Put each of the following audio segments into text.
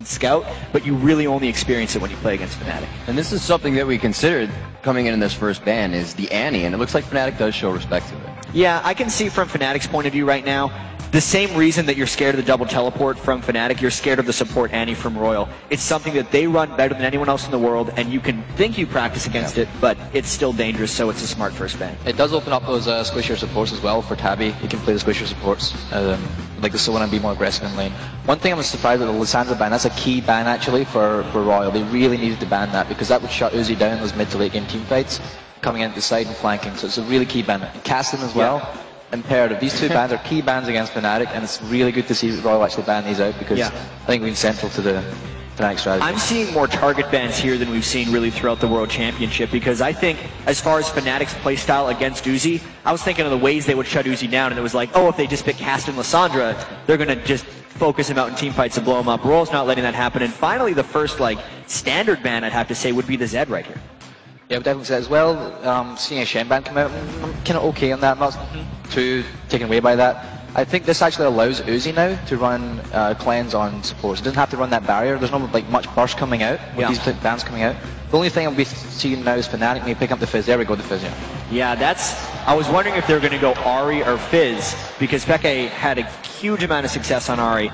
scout, but you really only experience it when you play against Fnatic. And this is something that we considered coming in this first ban is the Annie, and it looks like Fnatic does show respect to it. Yeah, I can see from Fnatic's point of view right now, the same reason that you're scared of the double teleport from Fnatic, you're scared of the support Annie from Royal. It's something that they run better than anyone else in the world, and you can think you practice against it, but it's still dangerous, so it's a smart first ban. It does open up those squishier supports as well for Tabby. You can play the squishier supports, like the Sona, and be more aggressive in lane. One thing I was surprised at the Lissandra ban, that's a key ban actually for Royal. They really needed to ban that because that would shut Uzi down in those mid to late game team fights, coming into the side and flanking, so it's a really key ban. And Caston as well. Yeah. Imperative. These two bans are key bans against Fnatic, and it's really good to see Royal actually ban these out because I think we've been central to the Fnatic strategy. I'm seeing more target bans here than we've seen really throughout the World Championship because I think as far as Fnatic's playstyle against Uzi, I was thinking of the ways they would shut Uzi down, and it was like, oh, if they just pick Caston Lissandra, they're going to just focus him out in team fights and blow him up. Royal's not letting that happen, and finally the first standard ban I'd have to say would be the Zed right here. Yeah, I would definitely say as well, seeing a Shen ban come out, I'm kind of okay on that. I'm not too taken away by that. I think this actually allows Uzi now to run cleanse on supports. It doesn't have to run that barrier. There's not much burst coming out with these bans coming out. The only thing I'll be seeing now is Fnatic may pick up the Fizz. There we go, the Fizz, Yeah, I was wondering if they were going to go Ahri or Fizz because Peke had a huge amount of success on Ahri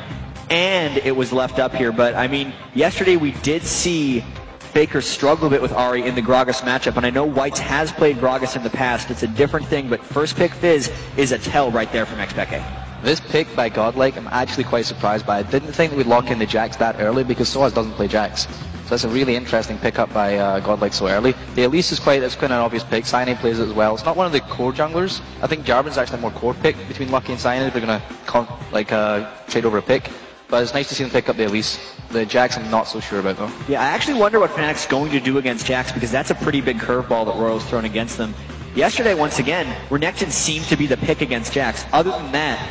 and it was left up here. But I mean, yesterday we did see Faker struggle a bit with Ahri in the Gragas matchup, and I know Whites has played Gragas in the past. It's a different thing, but first pick Fizz is a tell right there from XPeke. This pick by Godlike, I'm actually quite surprised by. I didn't think that we'd lock in the Jax that early because Soaz doesn't play Jax. So that's a really interesting pickup by Godlike so early. The Elise is quite an obvious pick. Cyanide plays it as well. It's not one of the core junglers. I think Jarvan's actually a more core pick between Lucky and Cyanide. They're going to trade over a pick. But it's nice to see them pick up the Elise. The Jax I'm not so sure about though. Yeah, I actually wonder what Fnatic's going to do against Jax because that's a pretty big curveball that Royal's thrown against them. Yesterday, once again, Renekton seemed to be the pick against Jax. Other than that,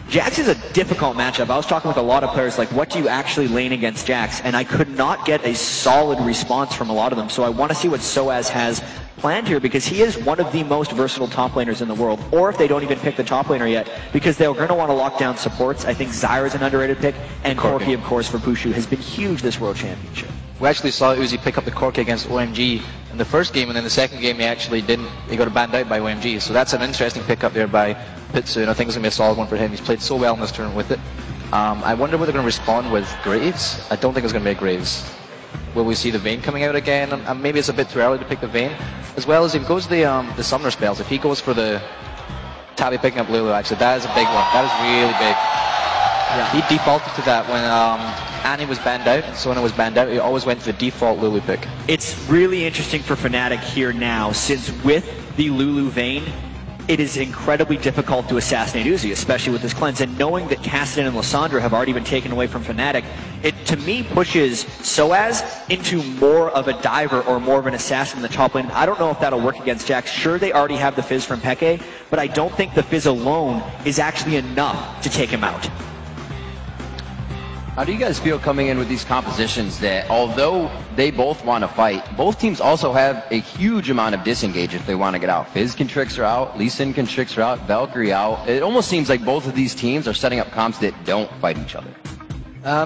Jax is a difficult matchup. I was talking with a lot of players like, what do you actually lane against Jax? And I could not get a solid response from a lot of them. So I want to see what Soaz has planned here because he is one of the most versatile top laners in the world. Or if they don't even pick the top laner yet, because they're going to want to lock down supports. I think Zyra is an underrated pick, and Corki, of course, for Pushu has been huge this World Championship. We actually saw Uzi pick up the Corki against OMG in the first game, and then the second game he actually didn't. He got banned out by OMG. So that's an interesting pickup there by Pitsu, and I think it's going to be a solid one for him. He's played so well in this tournament with it. I wonder whether they're going to respond with Graves. I don't think it's going to be a Graves. Will we see the Vayne coming out again? And maybe it's a bit too early to pick the Vayne. As well as if he goes the Summoner spells, if he goes for the Tabby picking up Lulu, actually, that is a big one. That is really big. Yeah. He defaulted to that when Annie was banned out and Sona was banned out. He always went to the default Lulu pick. It's really interesting for Fnatic here now, since with the Lulu Vayne, it is incredibly difficult to assassinate Uzi, especially with this cleanse. And knowing that Caston and Lissandra have already been taken away from Fnatic, it to me pushes Soaz into more of a diver or more of an assassin in the top lane. I don't know if that'll work against Jax. Sure, they already have the Fizz from Peke, but I don't think the Fizz alone is actually enough to take him out. How do you guys feel coming in with these compositions that, although they both want to fight, both teams also have a huge amount of disengage if they want to get out? Fizz can tricks her out, Lee Sin can tricks her out, Valkyrie out. It almost seems like both of these teams are setting up comps that don't fight each other.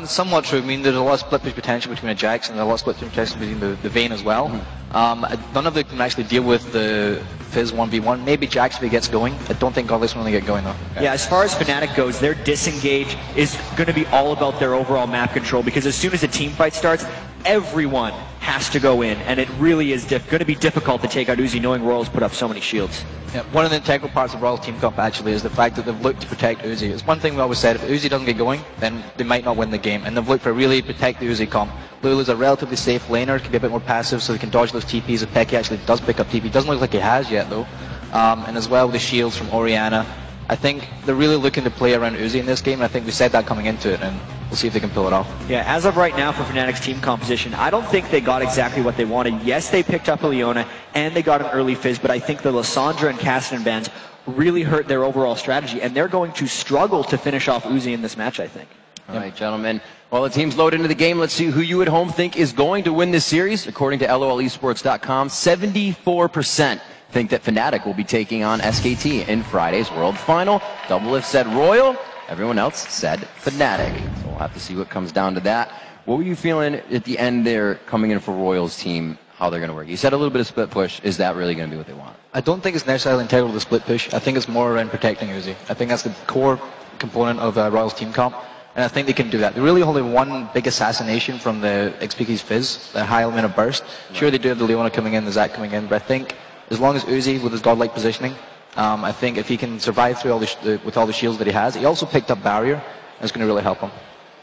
Somewhat true. I mean, there's a lot of split push potential between a Jax and a lot of split push potential between the Vayne as well. None of them can actually deal with the Fizz 1v1. Maybe Jax if he gets going. I don't think Godlike's going to get going though. Yeah, as far as Fnatic goes, their disengage is going to be all about their overall map control because as soon as a team fight starts, everyone has to go in, and it really is going to be difficult to take out Uzi knowing Royals put up so many shields. Yeah, one of the integral parts of Royal team comp actually is the fact that they've looked to protect Uzi. It's one thing we always said, if Uzi doesn't get going, then they might not win the game, and they've looked to really protect the Uzi comp. Lulu's a relatively safe laner, can be a bit more passive so they can dodge those TPs if Peke actually does pick up TP. Doesn't look like he has yet though. And as well with the shields from Orianna. I think they're really looking to play around Uzi in this game, and I think we said that coming into it, and we'll see if they can pull it off. Yeah, as of right now for Fnatic's team composition, I don't think they got exactly what they wanted. Yes, they picked up Leona, and they got an early Fizz, but I think the Lissandra and Caston bans really hurt their overall strategy, and they're going to struggle to finish off Uzi in this match, I think. All right, gentlemen. While the teams load into the game, let's see who you at home think is going to win this series. According to LOLesports.com, 74% think that Fnatic will be taking on SKT in Friday's World Final. Double If said Royal, Everyone else said Fnatic. So we'll have to see what comes down to that. What were you feeling at the end there coming in for Royals team, how they're going to work? You said a little bit of split push. Is that really going to be what they want? I don't think it's necessarily integral to the split push. I think it's more around protecting Uzi. I think that's the core component of Royals team comp, and I think they can do that. They really only one big assassination from the XPK's Fizz, the high element of burst. Sure, they do have the Leona coming in, the Zac coming in, but I think as long as Uzi, with his godlike positioning, I think if he can survive through with all the shields that he has, he also picked up barrier, and it's going to really help him.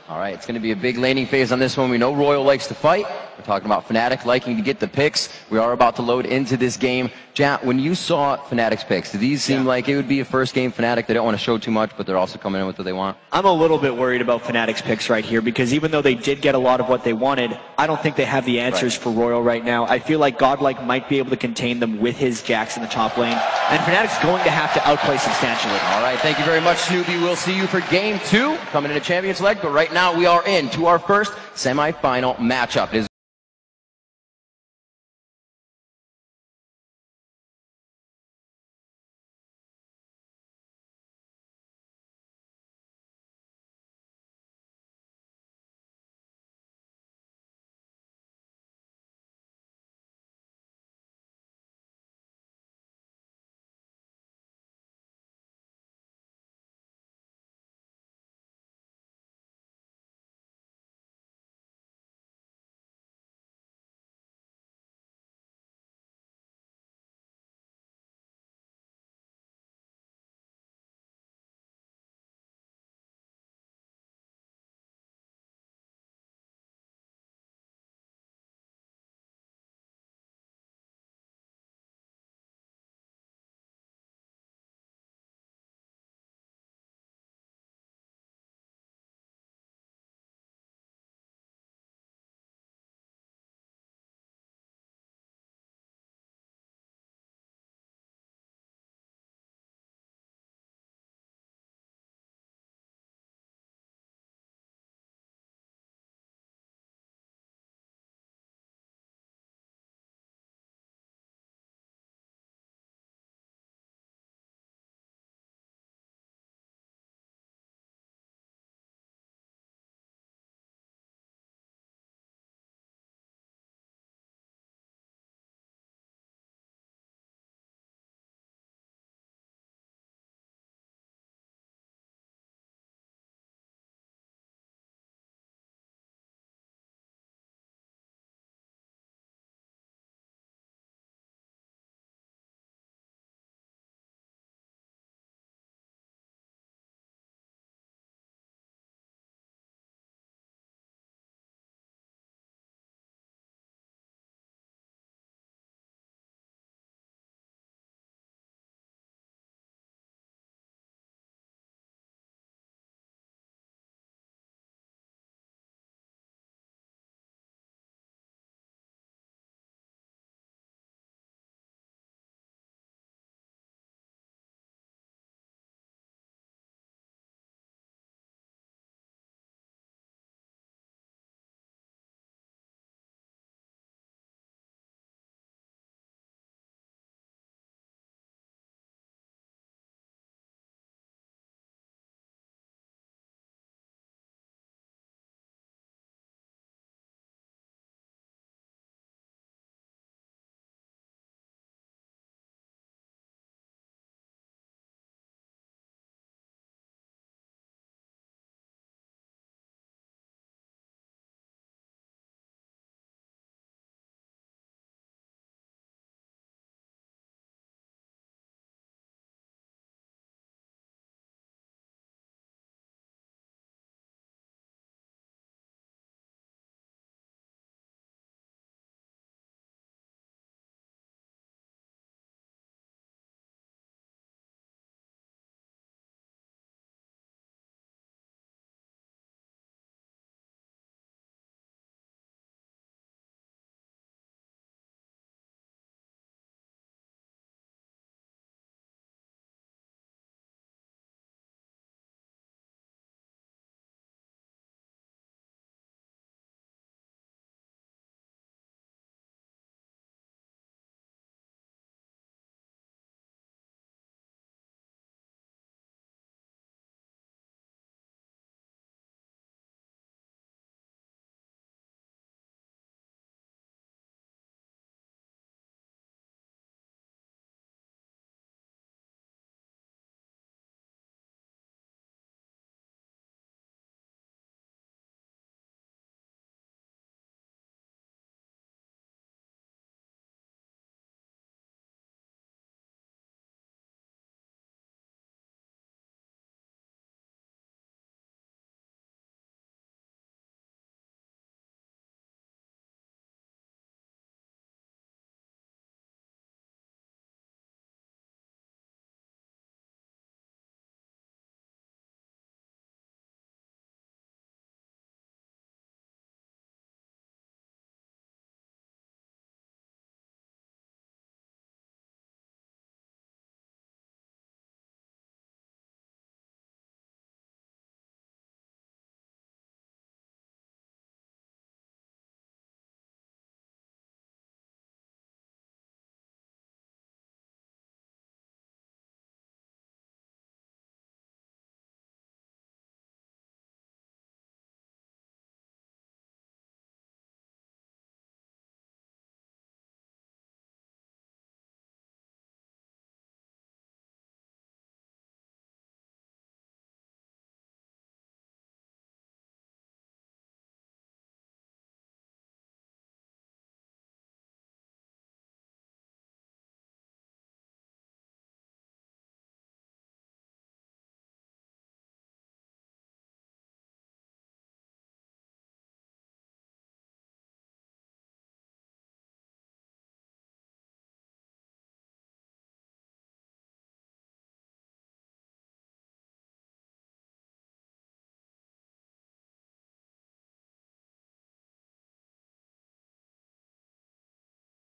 All right, it's going to be a big laning phase on this one. We know Royal likes to fight. We're talking about Fnatic liking to get the picks. We are about to load into this game. Jat, when you saw Fnatic's picks, did these seem like it would be a first game Fnatic? They don't want to show too much, but they're also coming in with what they want. I'm a little bit worried about Fnatic's picks right here because even though they did get a lot of what they wanted, I don't think they have the answers for Royal right now. I feel like Godlike might be able to contain them with his Jax in the top lane, and Fnatic's going to have to outplay substantially. All right, thank you very much, Snoopy. We'll see you for game 2 coming into Champions Leg, but right now we are into our first semifinal matchup. It is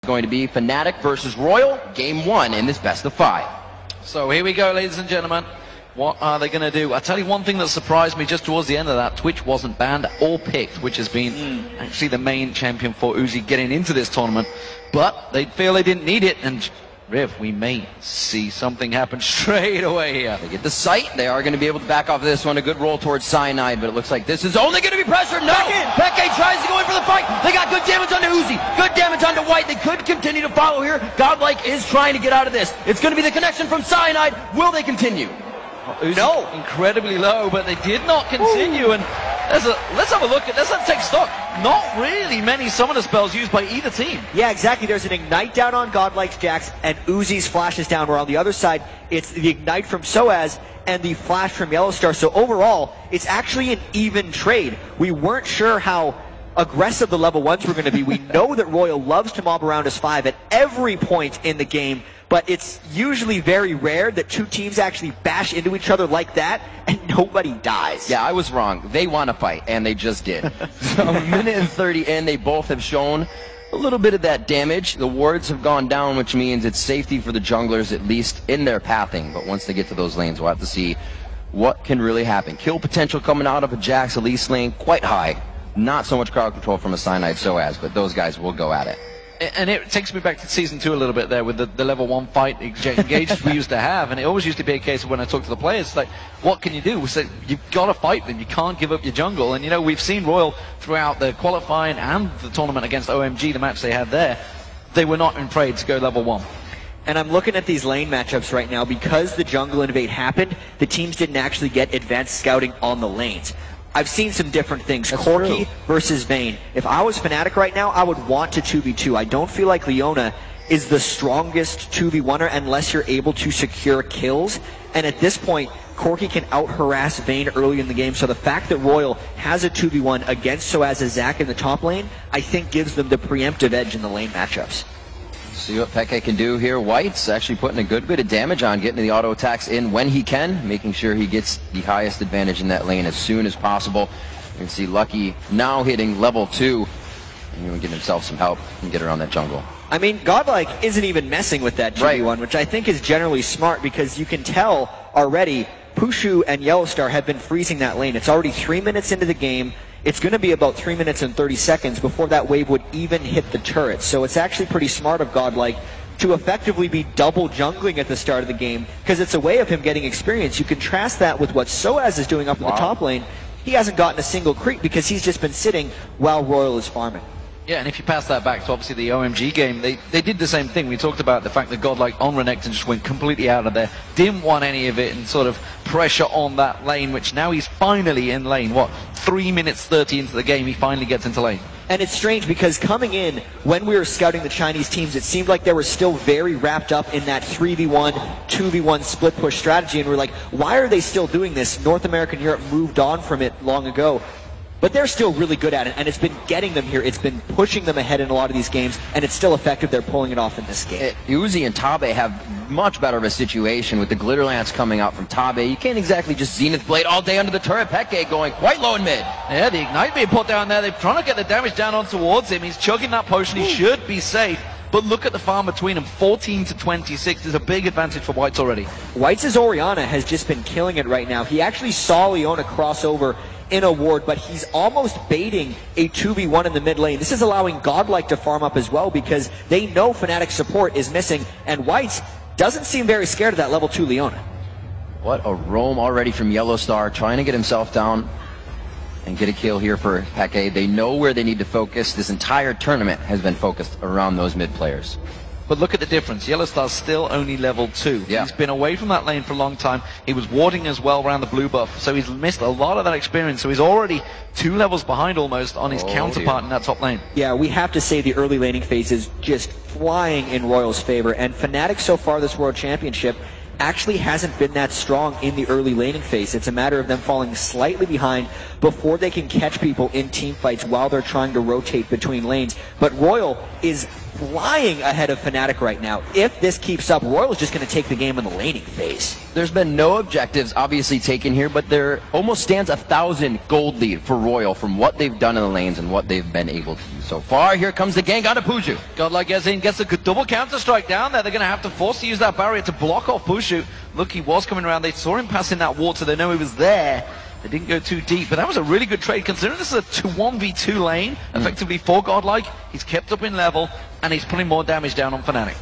going to be Fnatic versus Royal, game 1 in this best of 5. So here we go, ladies and gentlemen. What are they going to do? I'll tell you one thing that surprised me just towards the end of that. Twitch wasn't banned or picked, which has been actually the main champion for Uzi getting into this tournament. But they feel they didn't need it, and Riv, we may see something happen straight away here. They get the sight. They are going to be able to back off of this one. A good roll towards Cyanide, but it looks like this is only going to be pressure. No! Peke tries to go in for the fight. They got good damage onto Uzi. Good damage onto White. They could continue to follow here. Godlike is trying to get out of this. It's going to be the connection from Cyanide. Will they continue? Uzi no. Incredibly low, but they did not continue. And let's have a look at this. Let's take stock. Not really many summoner spells used by either team. Yeah, exactly. There's an Ignite down on Godlike's Jax, and Uzi's Flash is down, where on the other side, it's the Ignite from Soaz and the Flash from Yellowstar. So overall, it's actually an even trade. We weren't sure how aggressive the level 1s were going to be. We know that Royal loves to mob around us 5 at every point in the game, but it's usually very rare that two teams actually bash into each other like that and nobody dies. Yeah, I was wrong. They want to fight, and they just did. So a minute and 30 in, they both have shown a little bit of that damage. The wards have gone down, which means it's safety for the junglers, at least in their pathing. But once they get to those lanes, we'll have to see what can really happen. Kill potential coming out of a Jax Elise lane, quite high. Not so much crowd control from a Cyanide Soaz, but those guys will go at it. And it takes me back to Season 2 a little bit there with the level 1 fight engages we used to have, and it always used to be a case of when I talk to the players, it's like, what can you do? We say, you've got to fight them, you can't give up your jungle. And you know, we've seen Royal throughout the qualifying and the tournament against OMG, the match they had there, they were not afraid to go level 1. And I'm looking at these lane matchups right now. Because the jungle invade happened, the teams didn't actually get advanced scouting on the lanes. I've seen some different things. That's Corki true. versus Vayne. If I was Fnatic right now, I would want to 2v2. I don't feel like Leona is the strongest 2v1er unless you're able to secure kills. And at this point, Corki can out-harass Vayne early in the game. So the fact that Royal has a 2v1 against Soaz Zac in the top lane, I think gives them the preemptive edge in the lane matchups. See what Peke can do here. White's actually putting a good bit of damage on, getting the auto attacks in when he can, making sure he gets the highest advantage in that lane as soon as possible. You can see Lucky now hitting level 2, and he will get himself some help and get around that jungle. I mean, Godlike isn't even messing with that 2v1, Right. which I think is generally smart because you can tell already Pushu and Yellowstar have been freezing that lane. It's already 3 minutes into the game. It's going to be about 3 minutes and 30 seconds before that wave would even hit the turret. So it's actually pretty smart of Godlike to effectively be double jungling at the start of the game because it's a way of him getting experience. You contrast that with what Soaz is doing up in the top lane. He hasn't gotten a single creep because he's just been sitting while Royal is farming. Yeah, and if you pass that back to obviously the OMG game, they did the same thing. We talked about the fact that Godlike on Renekton just went completely out of there, didn't want any of it, and sort of pressure on that lane, which now he's finally in lane. What, 3 minutes 30 into the game, he finally gets into lane. And it's strange because coming in, when we were scouting the Chinese teams, it seemed like they were still very wrapped up in that 3v1, 2v1 split push strategy, and we're like, why are they still doing this? North America and Europe moved on from it long ago. But they're still really good at it, and it's been getting them here. It's been pushing them ahead in a lot of these games, and it's still effective. They're pulling it off in this game. Uzi and Tabe have much better of a situation with the Glitter Lance coming out from Tabe. You can't exactly just Zenith Blade all day under the turret. Peke going quite low in mid. Yeah, the Ignite being put down there. They're trying to get the damage down on towards him. He's chugging that potion. He should be safe. But look at the farm between them, 14 to 26. There's a big advantage for Whites already. Whites' Orianna has just been killing it right now. He actually saw Leona cross over in a ward, but he's almost baiting a 2v1 in the mid lane. This is allowing Godlike to farm up as well because they know Fnatic support is missing, and Whites doesn't seem very scared of that level 2 Leona. What a roam already from Yellowstar, trying to get himself down and get a kill here for Peke. They know where they need to focus. This entire tournament has been focused around those mid players. But look at the difference. Yellowstar's still only level 2. Yeah. He's been away from that lane for a long time. He was warding as well around the blue buff, so he's missed a lot of that experience. So he's already 2 levels behind almost on his counterpart in that top lane. Yeah, we have to say the early laning phase is just flying in Royal's favor, and Fnatic so far this World Championship actually hasn't been that strong in the early laning phase. It's a matter of them falling slightly behind before they can catch people in team fights while they're trying to rotate between lanes. But Royal is flying ahead of Fnatic right now. If this keeps up, Royal is just going to take the game in the laning phase. There's been no objectives obviously taken here, but there almost stands 1,000 gold lead for Royal from what they've done in the lanes and what they've been able to do so far. Here comes the gank onto Puju. Godlike gets in, gets a good double counter strike down there. They're going to have to force to use that barrier to block off Pushu. Look, he was coming around. They saw him passing that water. They know he was there. They didn't go too deep, but that was a really good trade considering this is a 1v2 lane, effectively for Godlike. He's kept up in level, and he's putting more damage down on Fnatic.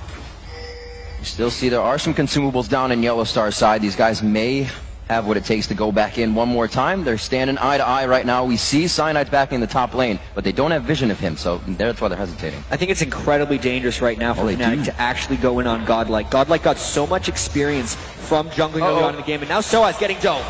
You still see there are some consumables down in Yellow Star's side. These guys may have what it takes to go back in one more time. They're standing eye to eye right now. We see Cyanide back in the top lane, but they don't have vision of him, so that's why they're hesitating. I think it's incredibly dangerous right now for Fnatic to actually go in on Godlike. Godlike got so much experience from jungling early on in the game, and now Soaz getting dove.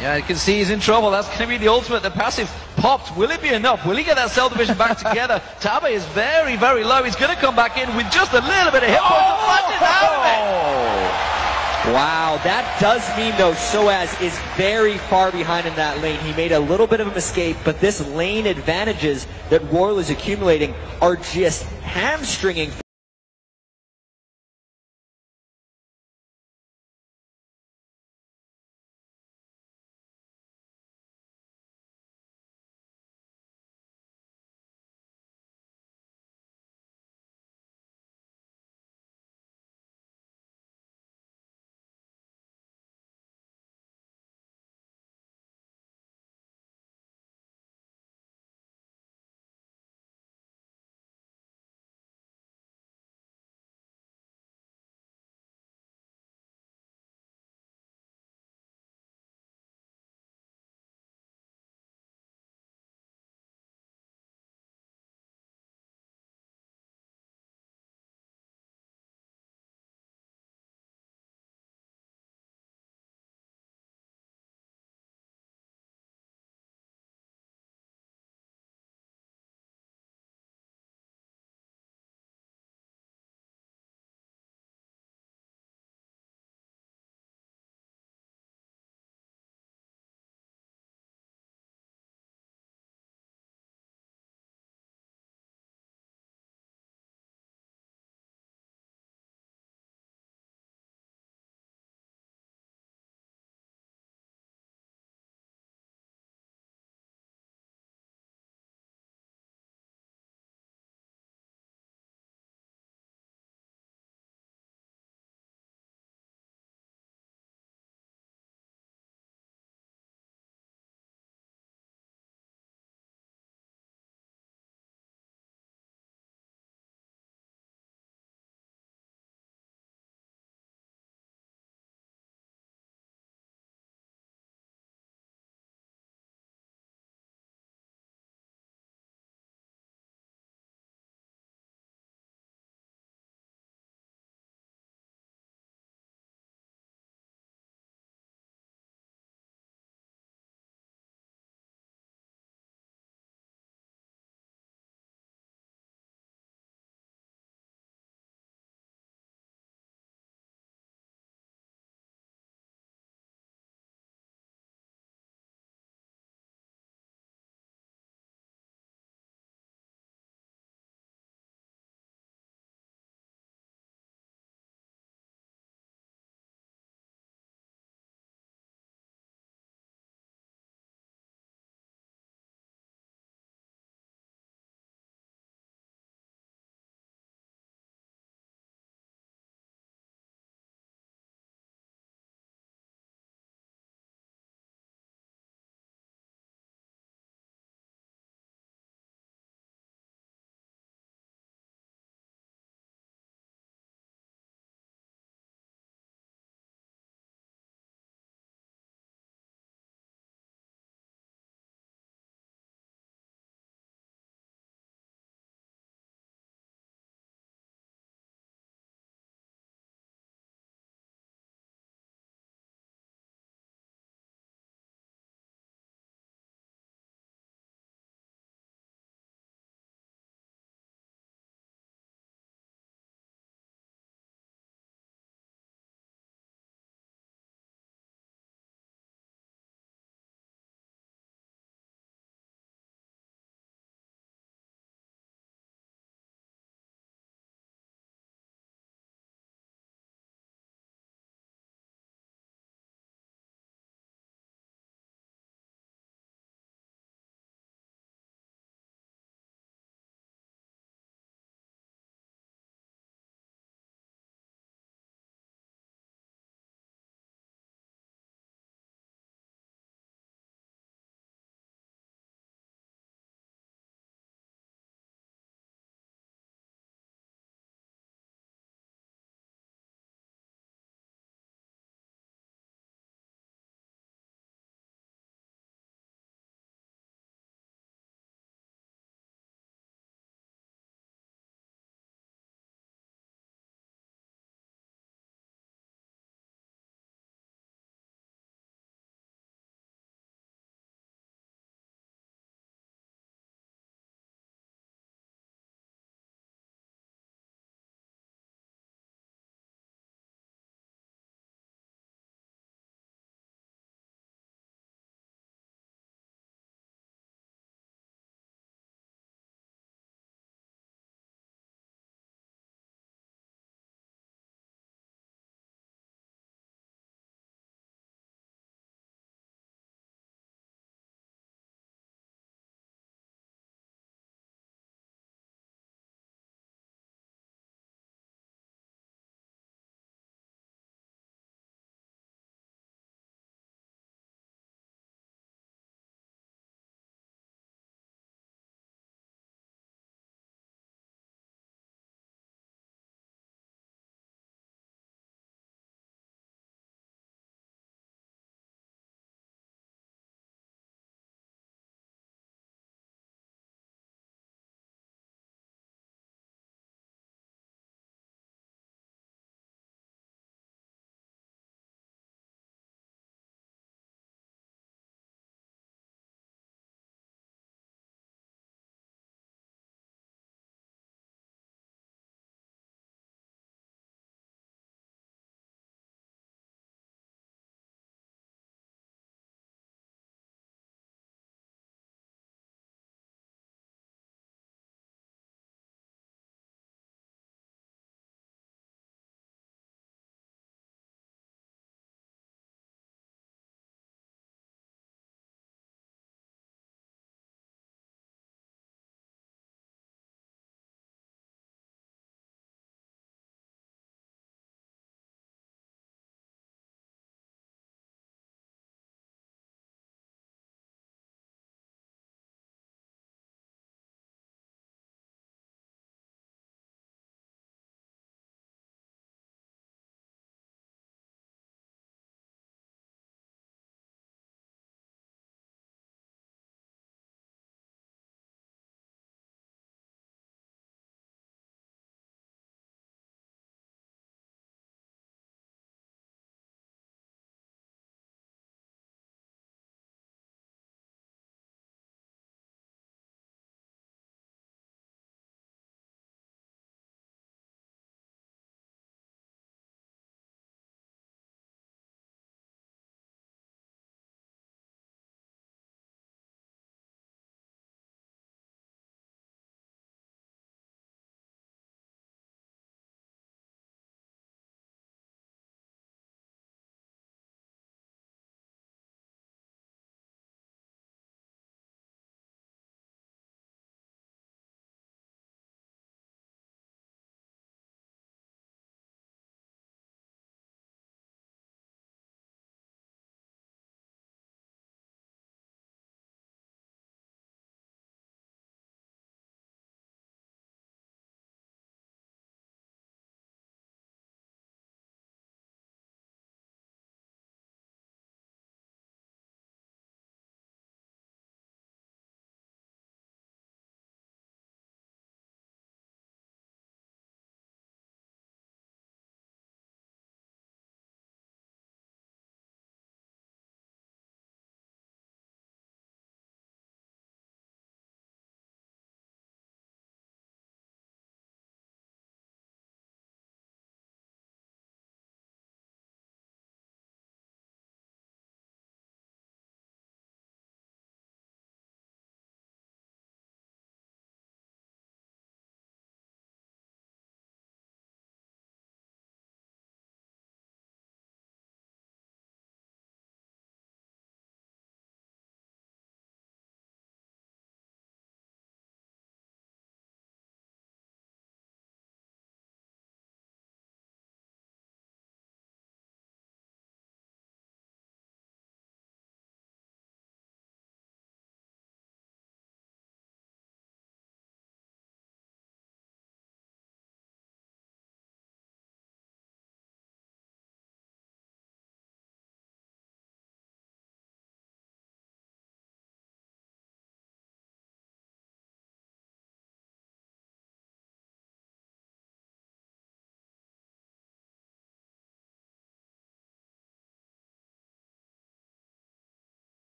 Yeah, you can see he's in trouble. That's going to be the ultimate. The passive popped. Will it be enough? Will he get that cell division back together? Tabe is very, very low. He's going to come back in with just a little bit of hit points and flash it out of it. Wow, that does mean though Soaz is very far behind in that lane. He made a little bit of a mistake, but this lane advantages that Royal is accumulating are just hamstringing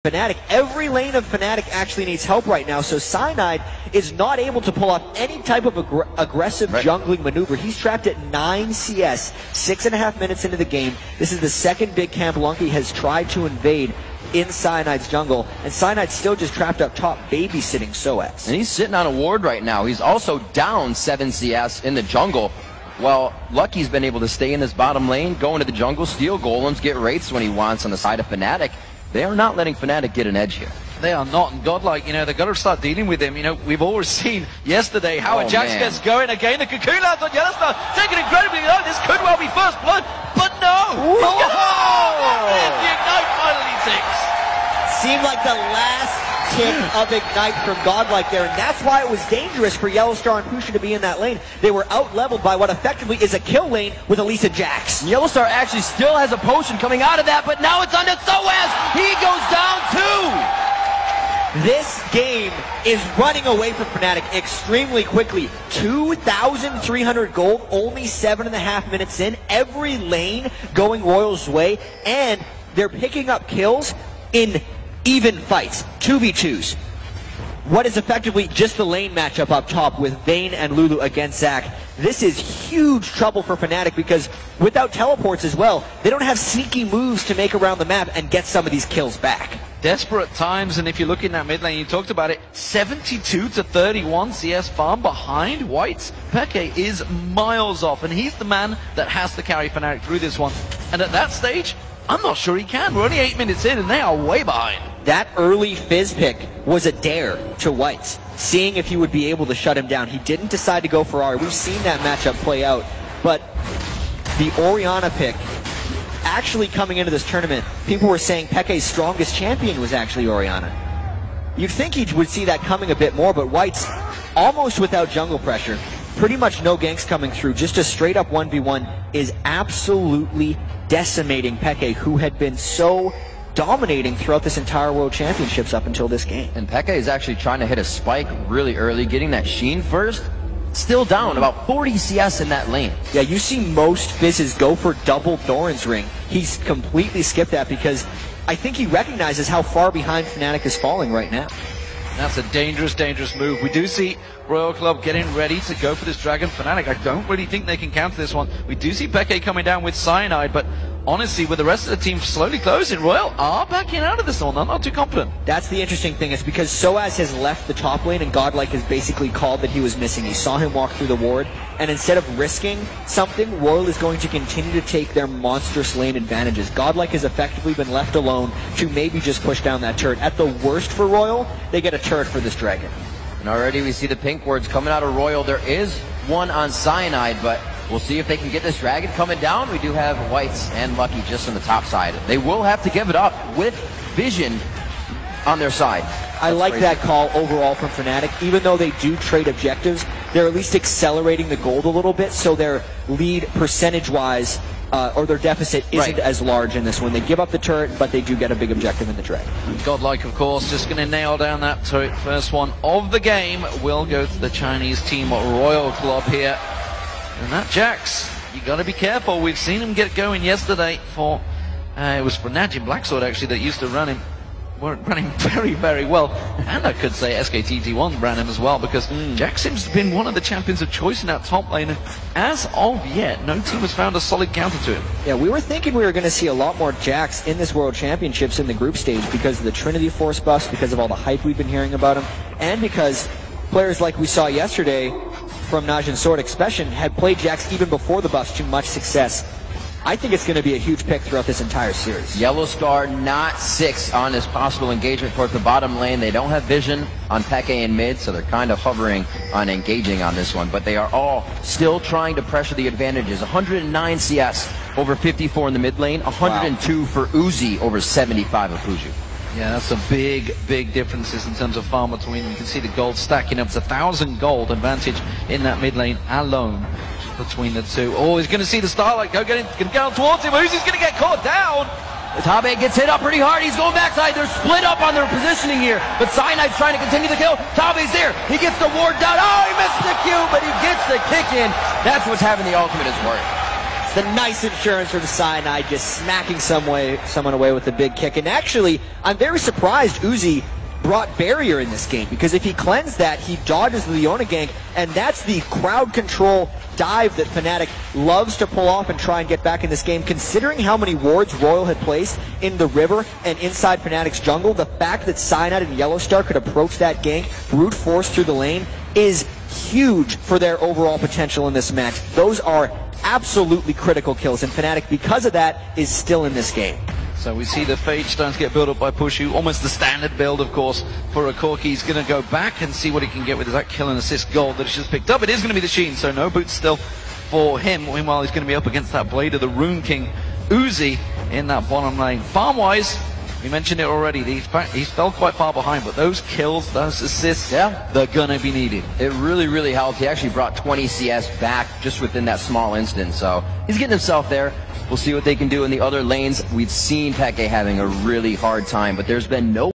Fnatic. Every lane of Fnatic actually needs help right now, so Cyanide is not able to pull off any type of aggressive jungling maneuver. He's trapped at 9 CS, 6.5 minutes into the game. This is the second big camp Lunky has tried to invade in Cyanide's jungle, and Cyanide's still just trapped up top, babysitting Soaz. And he's sitting on a ward right now. He's also down 7 CS in the jungle. Well, Lucky's been able to stay in this bottom lane, go into the jungle, steal golems, get wraiths when he wants on the side of Fnatic. They are not letting Fnatic get an edge here. They are not, and Godlike, you know, they've got to start dealing with him. You know, we've always seen yesterday how Jax gets going again. The Cocoon lands on Yellowstar, taking incredibly low. This could well be first blood, but no! The Ignite finally ticks. Seemed like the last tick of Ignite from Godlike there, and that's why it was dangerous for Yellowstar and Pusha to be in that lane. They were out-leveled by what effectively is a kill lane with Elisa Jax. Yellowstar actually still has a potion coming out of that, but now it's onto Soaz. He goes down too. This game is running away from Fnatic extremely quickly. 2,300 gold, only 7.5 minutes in. Every lane going Royal's way, and they're picking up kills in even fights, 2v2s. What is effectively just the lane matchup up top with Vayne and Lulu against Zac. This is huge trouble for Fnatic because without teleports as well, they don't have sneaky moves to make around the map and get some of these kills back. Desperate times, and if you look in that mid lane, you talked about it, 72 to 31 CS farm behind Whites. Peke is miles off, and he's the man that has to carry Fnatic through this one. And at that stage, I'm not sure he can. We're only 8 minutes in, and they are way behind. That early Fizz pick was a dare to Whites, seeing if he would be able to shut him down. He didn't decide to go for Ari. We've seen that matchup play out, but the Orianna pick, actually coming into this tournament, people were saying Peke's strongest champion was actually Orianna. You'd think he would see that coming a bit more, but White's almost without jungle pressure, pretty much no ganks coming through, just a straight up 1v1 is absolutely decimating Peke, who had been so dominating throughout this entire World Championships up until this game. And Peke is actually trying to hit a spike really early, getting that Sheen first. Still down about 40 CS in that lane. Yeah, you see most Fizzes go for double Doran's ring. He's completely skipped that because I think he recognizes how far behind Fnatic is falling right now. That's a dangerous, dangerous move. We do see Royal Club getting ready to go for this Dragon. Fnatic, I don't really think they can counter this one. We do see Peke coming down with Cyanide, but honestly, with the rest of the team slowly closing, Royal are backing out of this one. I'm not too confident. That's the interesting thing. It's because Soaz has left the top lane and Godlike has basically called that he was missing. He saw him walk through the ward, and instead of risking something, Royal is going to continue to take their monstrous lane advantages. Godlike has effectively been left alone to maybe just push down that turret. At the worst for Royal, they get a turret for this Dragon. And already we see the pink wards coming out of Royal. There is one on Cyanide, but we'll see if they can get this Dragon coming down. We do have Whites and Lucky just on the top side. They will have to give it up with Vision on their side. I like that call overall from Fnatic. Even though they do trade objectives, they're at least accelerating the gold a little bit, so their lead percentage-wise, or their deficit isn't as large in this one. They give up the turret, but they do get a big objective in the Dragon. Godlike, of course, just going to nail down that turret. First one of the game will go to the Chinese team Royal Club here. And that Jax, you got to be careful. We've seen him get going yesterday for, it was for Najin Blacksword actually that used to run him. Weren't running very, very well. And I could say SKTT1 ran him as well, because Jax seems to have been one of the champions of choice in that top lane. And as of yet, no team has found a solid counter to him. Yeah, we were thinking we were going to see a lot more Jax in this World Championships in the group stage because of the Trinity Force buffs, because of all the hype we've been hearing about him, and because players like we saw yesterday from Najin Sword Expression had played Jax even before the buffs to much success. I think it's going to be a huge pick throughout this entire series. Yellow Star not 6 on this possible engagement towards the bottom lane. They don't have vision on Peke in mid, so they're kind of hovering on engaging on this one. But they are all still trying to pressure the advantages. 109 CS over 54 in the mid lane. 102 for Uzi over 75 of Fuju. Yeah, that's some big, big differences in terms of farm between them. You can see the gold stacking up. It's 1,000 gold advantage in that mid lane alone between the two. Oh, he's going to see the Starlight go towards him. Uzi's going to get caught down. Tabe gets hit up pretty hard. He's going backside. They're split up on their positioning here. But Cyanide's trying to continue the kill. Tabe's there. He gets the ward down. Oh, he missed the Q, but he gets the kick in. That's what's having the ultimate as work. The nice insurance for the cyanide, just smacking someone away with a big kick. And actually, I'm very surprised Uzi brought barrier in this game, because if he cleansed that, he dodges the Leona gank, and that's the crowd control dive that Fnatic loves to pull off and try and get back in this game. Considering how many wards Royal had placed in the river and inside Fnatic's jungle, the fact that Cyanide and Yellowstar could approach that gank, brute force through the lane, is huge for their overall potential in this match. Those are absolutely critical kills, and Fnatic, because of that, is still in this game. So we see the Phage Stones get built up by Pushu, almost the standard build, of course, for a Corki. He's going to go back and see what he can get with that kill and assist gold that he's just picked up. It is going to be the Sheen, so no boots still for him. Meanwhile, he's going to be up against that Blade of the Rune King, Uzi, in that bottom lane. Farm-wise, we mentioned it already, he's fell quite far behind, but those kills, those assists, yeah, they're going to be needed. It really, really helped. He actually brought 20 CS back just within that small instant, so he's getting himself there. We'll see what they can do in the other lanes. We've seen Peke having a really hard time, but there's been no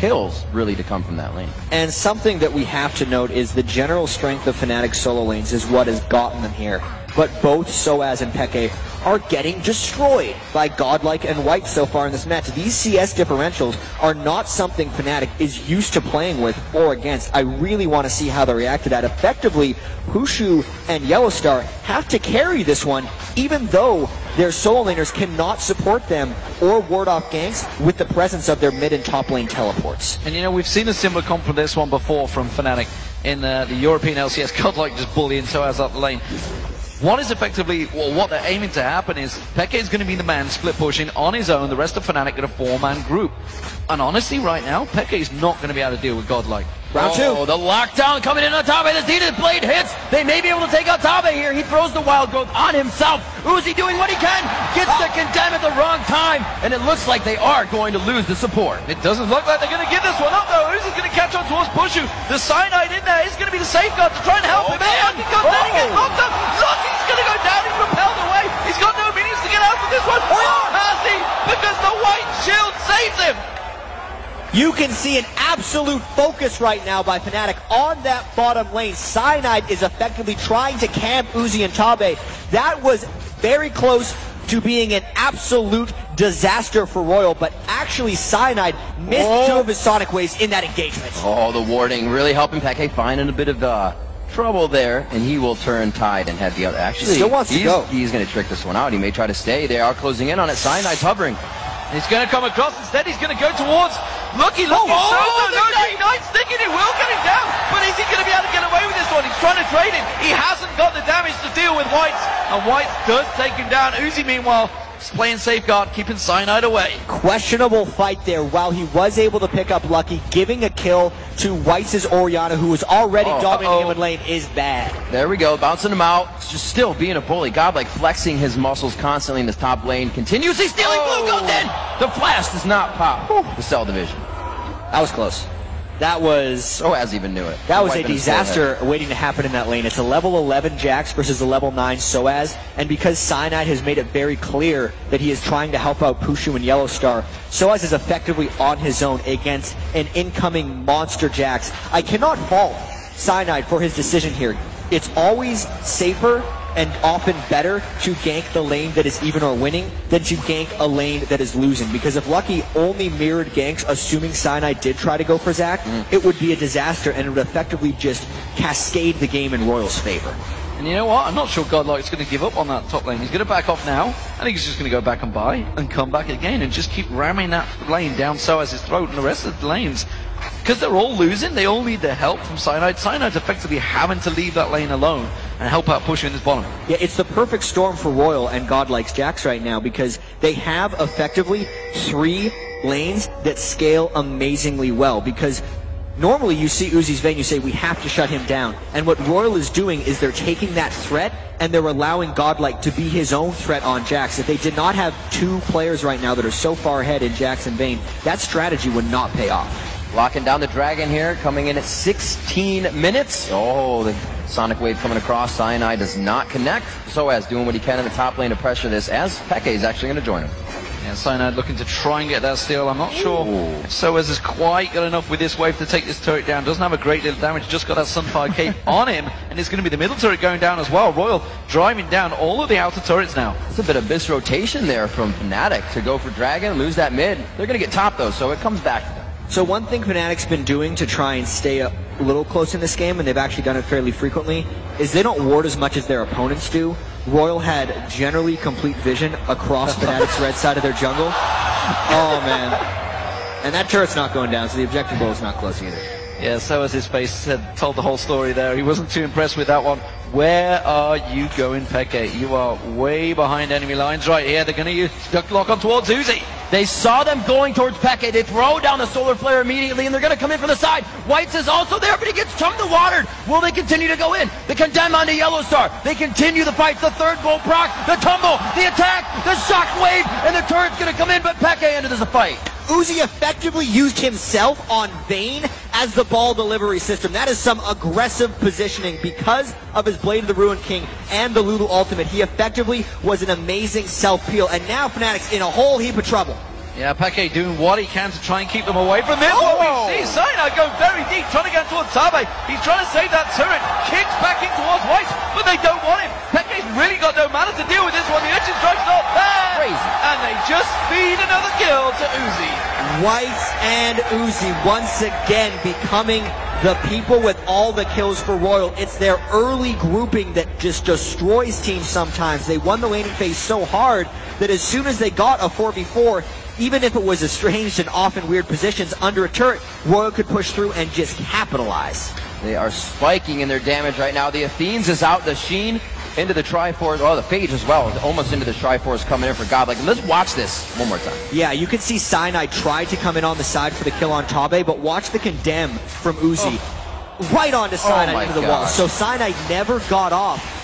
kills really to come from that lane. And something that we have to note is the general strength of Fnatic's solo lanes is what has gotten them here. But both Soaz and Peke are getting destroyed by Godlike and White so far in this match. These CS differentials are not something Fnatic is used to playing with or against. I really want to see how they react to that. Effectively, Pushu and Yellowstar have to carry this one, even though their solo laners cannot support them or ward off ganks with the presence of their mid and top lane teleports. And you know, we've seen a similar comp from this one before from Fnatic in the European LCS. Godlike just bullying Soaz up the lane. What is effectively, well, what they're aiming to happen is Peke is going to be the man split pushing on his own. The rest of Fnatic get a 4-man group. And honestly, right now, Peke is not going to be able to deal with Godlike. Round 2. Oh, the lockdown coming in on Tabe. The Zenith Blade hits. They may be able to take out Tabe here. He throws the Wild Growth on himself. Uzi doing what he can. Gets the condemn at the wrong time. And it looks like they are going to lose the support. It doesn't look like they're going to give this one up, though. Uzi's going to catch on towards Pushu. The Cyanide in there is going to be the safeguard to try and help him. And he goes down, he gets knocked up. Lucky's going to go down. He's repelled away. He's got no means to get out of this one. Oh, has he? Because the white shield saves him. You can see an absolute focus right now by Fnatic on that bottom lane. Cyanide is effectively trying to camp Uzi and Tabe. That was very close to being an absolute disaster for Royal, but actually Cyanide missed 2 of his Sonic Waves in that engagement. Oh, the warding really helping Peke finding a bit of trouble there, and he will turn tide and head the other. Actually, still wants to go. He's going to trick this one out. He may try to stay. They are closing in on it. Cyanide's hovering. He's going to come across instead. He's going to go towards Lucky. Oh, no, Ignite's thinking he will get him down, but is he going to be able to get away with this one? He's trying to trade it. He hasn't got the damage to deal with White, and White does take him down. Uzi, meanwhile, is playing safeguard, keeping Cyanide away. Questionable fight there. While he was able to pick up Lucky, giving a kill to White's Orianna, who was already dominating him in lane, is bad. There we go, bouncing him out. Just still being a bully. Godlike flexing his muscles constantly in this top lane. Continuously stealing. Blue goes in. The flash does not pop the cell division. That was close. That was... Soaz even knew it. That was a disaster waiting to happen in that lane. It's a level 11 Jax versus a level 9 Soaz, and because Cyanide has made it very clear that he is trying to help out Pushu and Yellowstar, Soaz is effectively on his own against an incoming monster Jax. I cannot fault Cyanide for his decision here. It's always safer and often better to gank the lane that is even or winning than to gank a lane that is losing. Because if Lucky only mirrored ganks, assuming Cyanide did try to go for Zac, it would be a disaster and it would effectively just cascade the game in Royal's favor. And you know what? I'm not sure Godlike's going to give up on that top lane. He's going to back off now. I think he's just going to go back and buy and come back again and just keep ramming that lane down Soaz's throat, and the rest of the lanes, because they're all losing, they all need the help from Cyanide. Cyanide's effectively having to leave that lane alone and help out Pushu in this bottom. Yeah, it's the perfect storm for Royal and Godlike's Jax right now, because they have effectively 3 lanes that scale amazingly well. Because normally you see Uzi's Vayne, you say we have to shut him down. And what Royal is doing is they're taking that threat and they're allowing Godlike to be his own threat on Jax. If they did not have 2 players right now that are so far ahead in Jax and Vayne, that strategy would not pay off. Locking down the Dragon here, coming in at 16 minutes. Oh, the Sonic Wave coming across. Cyanide does not connect. Soaz doing what he can in the top lane to pressure this, as Peke is actually going to join him. Yeah, Cyanide looking to try and get that steal. I'm not sure if Soaz has quite got enough with this wave to take this turret down. Doesn't have a great deal of damage, just got that Sunfire Cape on him, and it's going to be the middle turret going down as well. Royal driving down all of the outer turrets now. It's a bit of bis rotation there from Fnatic to go for Dragon, lose that mid. They're going to get top though, so it comes back to them. So one thing Fnatic's been doing to try and stay a little close in this game, and they've actually done it fairly frequently, is they don't ward as much as their opponents do. Royal had generally complete vision across Fnatic's red side of their jungle. Oh man. And that turret's not going down, so the objective goal is not close either. Yeah, so as his face told the whole story there. He wasn't too impressed with that one. Where are you going, Peke? You are way behind enemy lines right here. They're going to use duck lock on towards Uzi. They saw them going towards Peke. They throw down the solar flare immediately, and they're going to come in from the side. White's is also there, but he gets chunked and watered. Will they continue to go in? The condemn onto Yellowstar. They continue the fight. The third bolt proc, the tumble, the attack, the shockwave, and the turret's going to come in, but Peke enters the fight. Uzi effectively used himself on Vayne as the ball delivery system. That is some aggressive positioning because of his Blade of the Ruined King and the Lulu ultimate. He effectively was an amazing self-peel, and now Fnatic's in a whole heap of trouble. Yeah, Peke doing what he can to try and keep them away from this. What we see, Sinai go very deep, trying to get towards Tabe. He's trying to save that turret. Kicks back in towards White, but they don't want him. Peke's really got no mana to deal with this one. The Urchin strikes not there. Crazy. And they just feed another kill to Uzi. White and Uzi once again becoming the people with all the kills for Royal. It's their early grouping that just destroys teams sometimes. They won the laning phase so hard that as soon as they got a 4v4, even if it was estranged and often weird positions under a turret, Royal could push through and just capitalize. They are spiking in their damage right now. The Athenes is out, the Sheen into the Triforce, oh, the Phage as well, almost into the Triforce coming in for Godlike. And let's watch this one more time. Yeah, you can see Sinai try to come in on the side for the kill on Tabe, but watch the condemn from Uzi. Right onto Sinai into the wall. So Sinai never got off.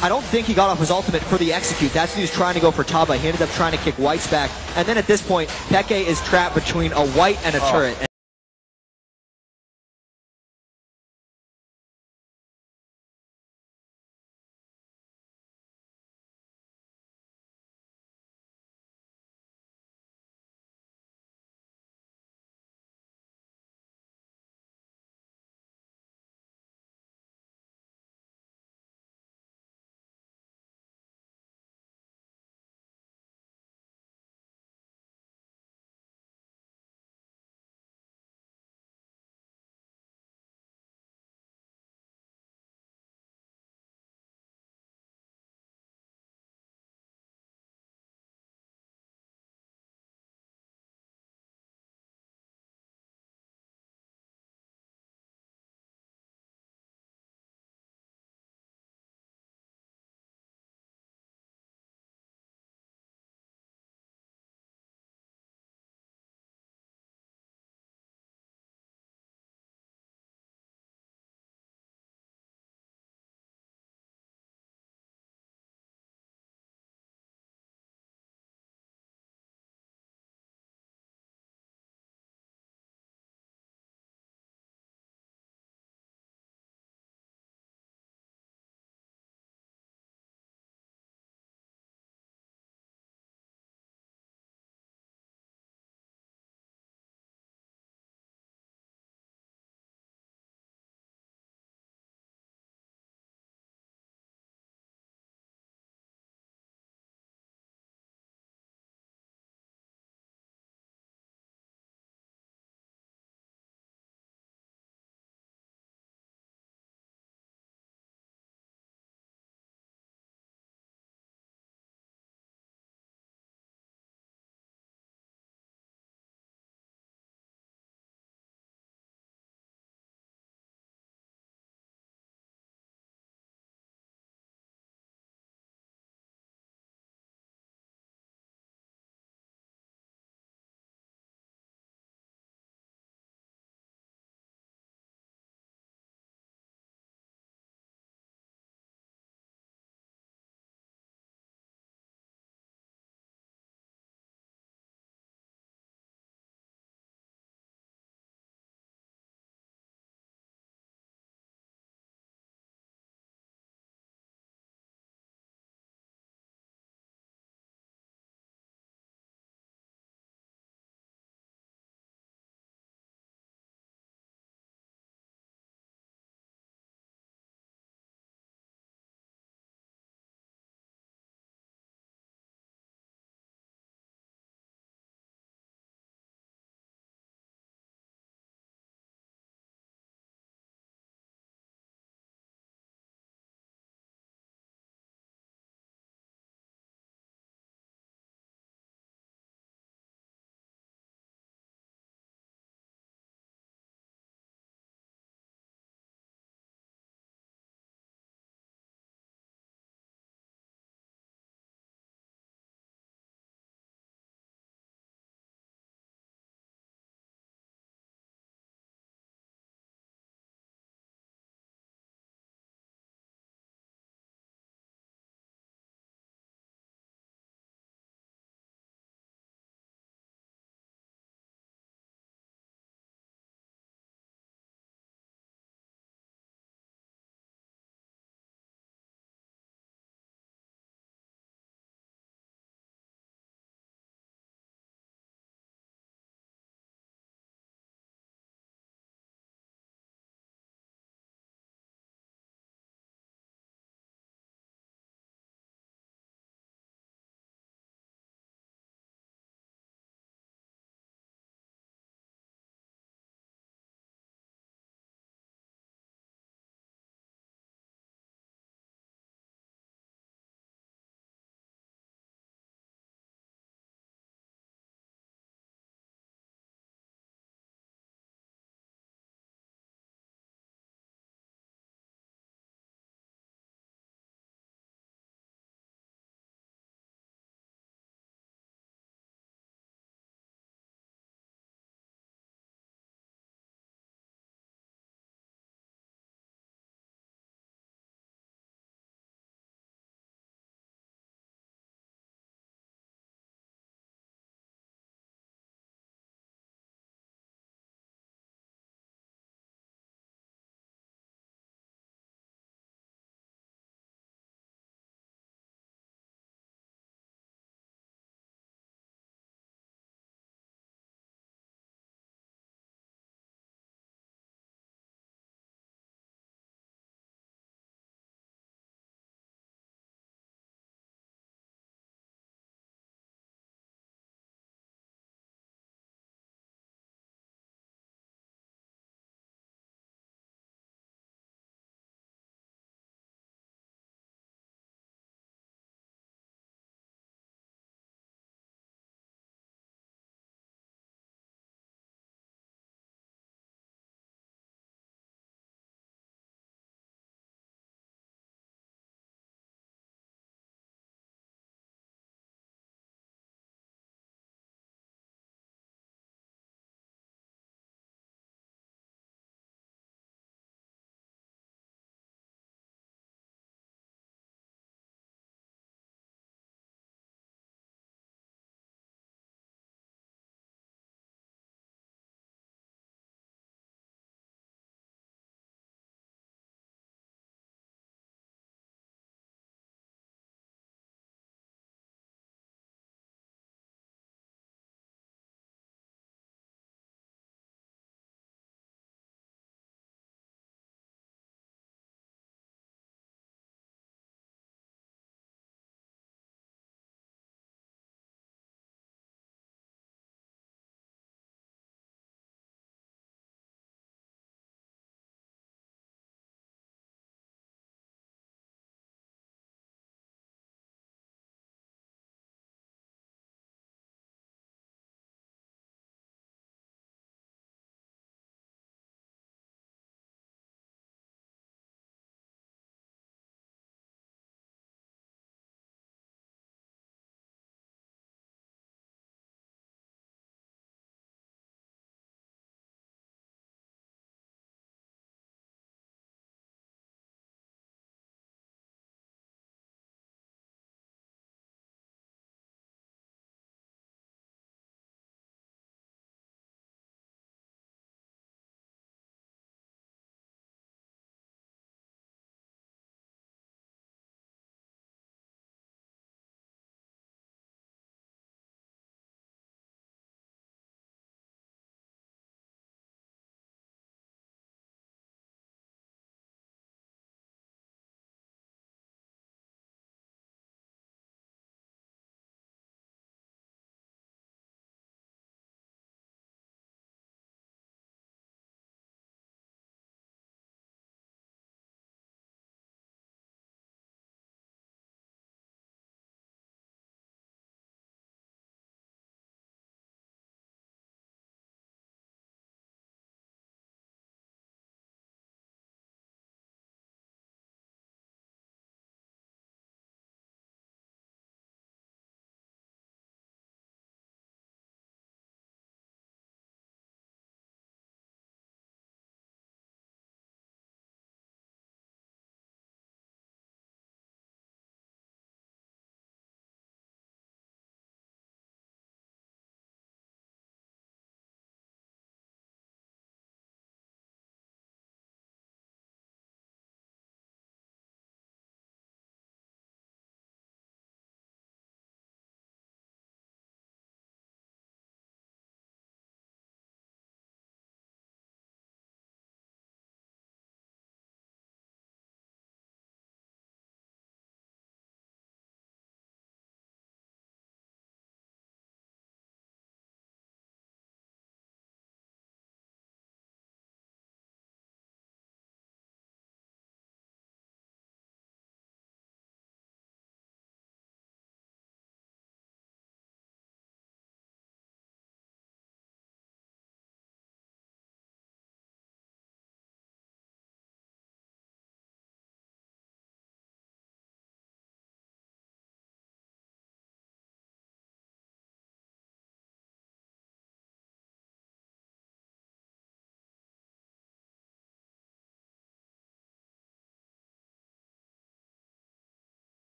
I don't think he got off his ultimate for the execute. That's when he was trying to go for Tabe. He ended up trying to kick White's back. And then at this point, Peke is trapped between a White and a turret.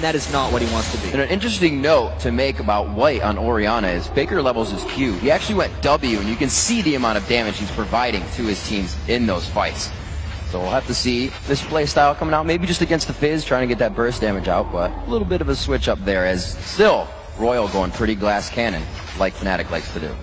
that is not what he wants to be. And an interesting note to make about White on Orianna is Baker levels his Q. He actually went W, and you can see the amount of damage he's providing to his teams in those fights. So we'll have to see this play style coming out, maybe just against the Fizz, trying to get that burst damage out, but a little bit of a switch up there, as still Royal going pretty glass cannon, like Fnatic likes to do.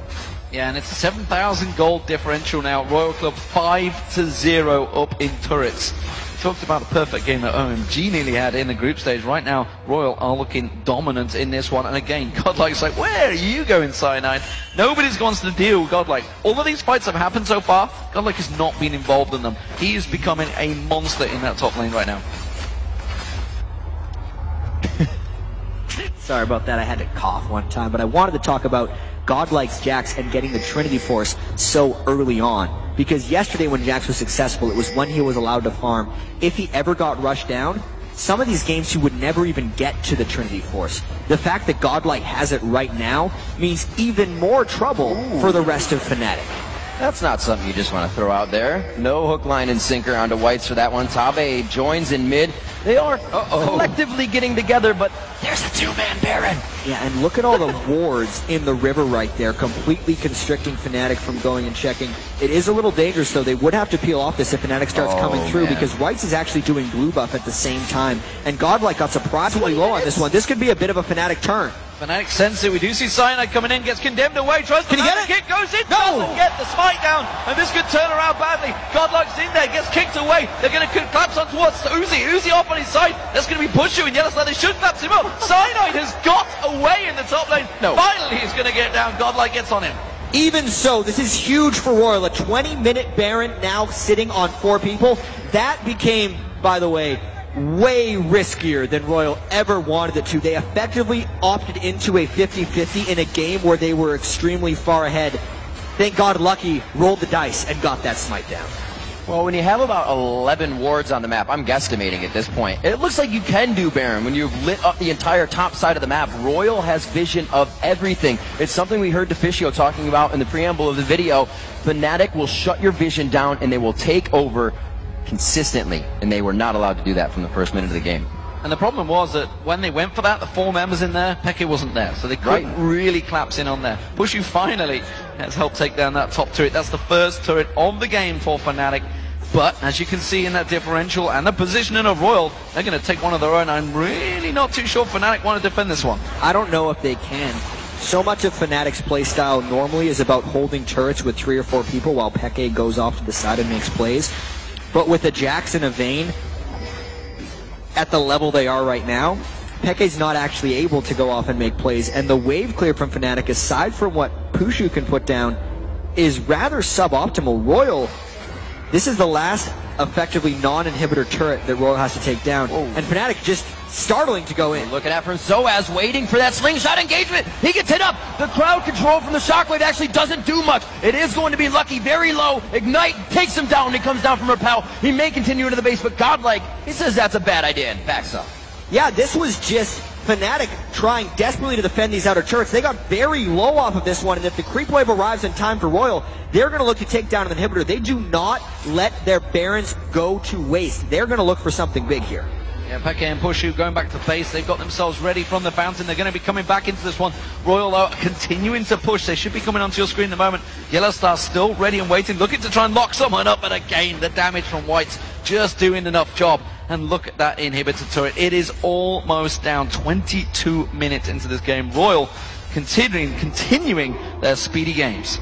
Yeah, and it's a 7,000 gold differential now. Royal Club 5-0 up in turrets. We talked about the perfect game that OMG nearly had in the group stage. Right now, Royal are looking dominant in this one. And again, Godlike's like, where are you going, Cyanide? Nobody's wants to deal with Godlike. All of these fights have happened so far. Godlike has not been involved in them. He is becoming a monster in that top lane right now. Sorry about that, I had to cough one time, but I wanted to talk about Godlike's Jax and getting the Trinity Force so early on. Because yesterday when Jax was successful, it was when he was allowed to farm. If he ever got rushed down, some of these games he would never even get to the Trinity Force. The fact that Godlike has it right now means even more trouble for the rest of Fnatic. That's not something you just want to throw out there. No hook, line, and sinker onto Whites for that one. Tabe joins in mid. They are collectively getting together, but there's a two-man Baron. Yeah, and look at all the wards in the river right there, completely constricting Fnatic from going and checking. It is a little dangerous, though. They would have to peel off this if Fnatic starts coming through, because Whites is actually doing blue buff at the same time. And Godlike got surprisingly low on this one. This could be a bit of a Fnatic turn. Fnatic sense it. We do see Cyanide coming in, gets condemned away, tries to get it? Kick, goes in, doesn't get the smite down, and this could turn around badly. Godlike's in there, gets kicked away. They're going to collapse on towards Uzi. Uzi off on his side. That's going to be Pushu in yellow side. They should collapse him up. Cyanide has got away in the top lane. Finally, he's going to get down. Godlike gets on him. Even so, this is huge for Royal. A 20-minute Baron now sitting on 4 people. That became, by the way, way riskier than Royal ever wanted it to. They effectively opted into a 50-50 in a game where they were extremely far ahead. Thank God Lucky rolled the dice and got that smite down. Well, when you have about 11 wards on the map, I'm guesstimating at this point, it looks like you can do Baron when you've lit up the entire top side of the map. Royal has vision of everything. It's something we heard Deficio talking about in the preamble of the video. Fnatic will shut your vision down and they will take over consistently, and they were not allowed to do that from the first minute of the game. And the problem was that when they went for that, the 4 members in there, Peke wasn't there, so they couldn't really collapse in on there. Pushu finally has helped take down that top turret. That's the first turret of the game for Fnatic. But as you can see in that differential and the positioning of Royal, they're going to take one of their own. I'm really not too sure Fnatic want to defend this one. I don't know if they can. So much of Fnatic's playstyle normally is about holding turrets with 3 or 4 people while Peke goes off to the side and makes plays. But with a Jax and a Vayne at the level they are right now, Peke's not actually able to go off and make plays. And the wave clear from Fnatic, aside from what Pushu can put down, is rather suboptimal. Royal, this is the last effectively non-inhibitor turret that Royal has to take down. And Fnatic just startling to go in. Looking at from Zoaz, waiting for that slingshot engagement. He gets hit up. The crowd control from the shockwave actually doesn't do much. It is going to be Lucky, very low. Ignite takes him down. He comes down from Repel. He may continue into the base, but Godlike, he says that's a bad idea and backs up. Yeah, this was just Fnatic trying desperately to defend these outer turrets. They got very low off of this one, and if the creep wave arrives in time for Royal, they're going to look to take down an inhibitor. They do not let their Barons go to waste. They're going to look for something big here. Yeah, Peke and Pushu going back to base. They've got themselves ready from the fountain. They're going to be coming back into this one. Royal are continuing to push. They should be coming onto your screen in a moment. Yellow Star still ready and waiting, looking to try and lock someone up. And again, the damage from Whites just doing enough job. And look at that inhibitor turret. It is almost down. 22 minutes into this game. Royal continuing their speedy games.